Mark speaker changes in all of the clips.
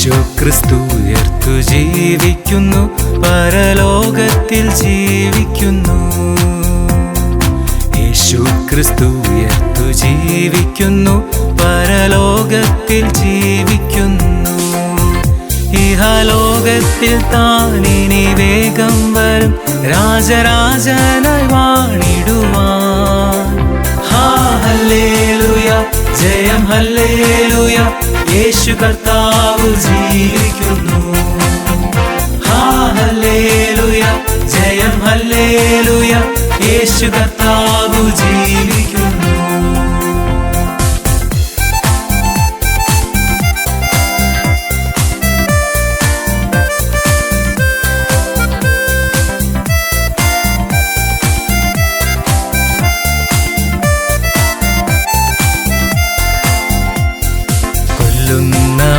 Speaker 1: യേശു ക്രിസ്തു ഉയർത്തു ജീവിക്കുന്നു, പരലോകത്തിൽ ജീവിക്കുന്നു. യേശു ക്രിസ്തു ഉയർത്തു ജീവിക്കുന്നു, പരലോകത്തിൽ ജീവിക്കുന്നു. ഇഹലോകത്തിൽ താനിനി വേഗം വരും, രാജരാജനായി വാണിടുവാൻ. ഹല്ലേലൂയ, ജയം ഹല്ലേലൂയ, യേശു കർത്താവ് ജീവിക്കുന്നു. ഹല്ലേലൂയ, ജയം ഹല്ലേലൂയ, യേശു കർത്താവ് ജീവിക്കുന്നു.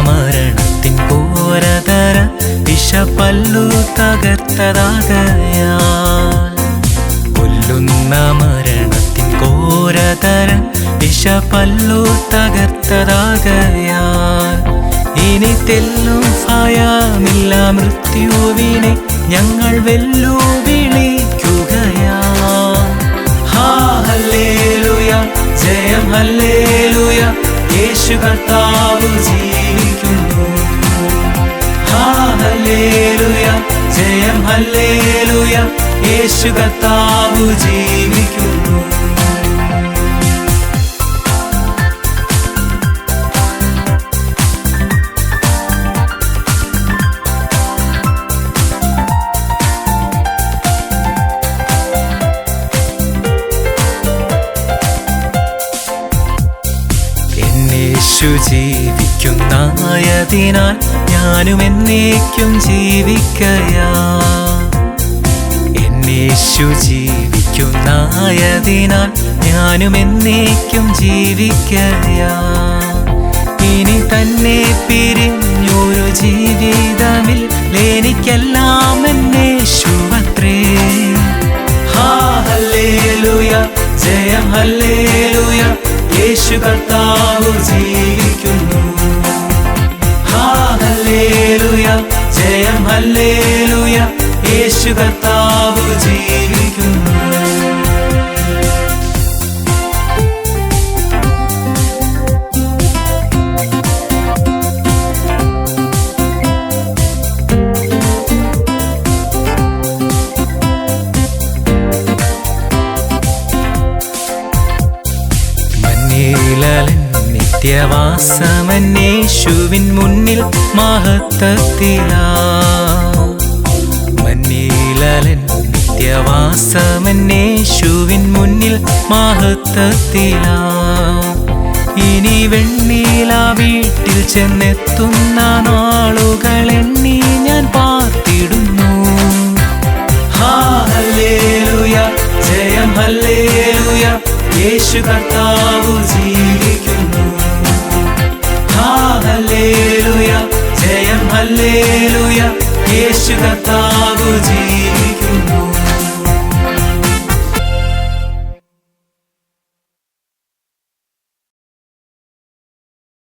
Speaker 1: മരണത്തിൻ ഘോരതര വിഷപല്ലു തകർത്തതാകയാൽ, കൊല്ലുന്ന മരണത്തിൻ ഘോരതര വിഷപല്ലു തകർത്തതാകയാൽ, ഇനി തെല്ലും ഭയമില്ല മൃത്യുവിനെ ഞങ്ങൾ വെല്ലുവിളിക്കുകയാ. ഹല്ലേലൂയ, ജയം ഹല്ലേലൂയ, യേശു കർത്താവ് ജീവിക്കുന്നു. ഹല്ലേലൂയ, ജയം ഹല്ലേലൂയ, യേശു കർത്താവ് ജീവിക്കുന്നു. യേശു ജീവിക്കുന്നതിനാൽ ഞാനും എന്നേക്കും ജീവിക്കയാ. യേശു ജീവിക്കുന്നതിനാൽ ഞാനും എന്നേക്കും ജീവിക്കയാ. ഇനി തന്നെ പിരിഞ്ഞൊരു ജീവിതമിൽ എനിക്കെല്ലാം എന്നേശുവത്രേ. ഹല്ലേലൂയ, ജയം ഹല്ലേലൂയ, യേശു കർത്താവ് ജീവിക്കുന്നു. ഹല്ലേലൂയ, ജയം ഹല്ലേലൂയ, യേശു കർത്താവ് ജീവിക്കുന്നു. നിത്യവാസമന്നേശുവിൻ മുന്നിൽ മഹത്വത്തിലാ. മന്നീലൻ നിത്യവാസമന്നേശുവിൻ മുന്നിൽ മഹത്വത്തിലാ. ഇനി വെണ്ണീല വീട്ടിൽ ചെന്നെത്തുന്ന നാളുകൾ എണ്ണി ഞാൻ പാർത്തിടുന്നു. ഹല്ലേലൂയ, ജയം ഹല്ലേലൂയ, യേശു കർത്താവ് ജീവിക്കുന്നു. ഹല്ലേലൂയ, ജയം ഹല്ലേലൂയ, യേശു കർത്താവ്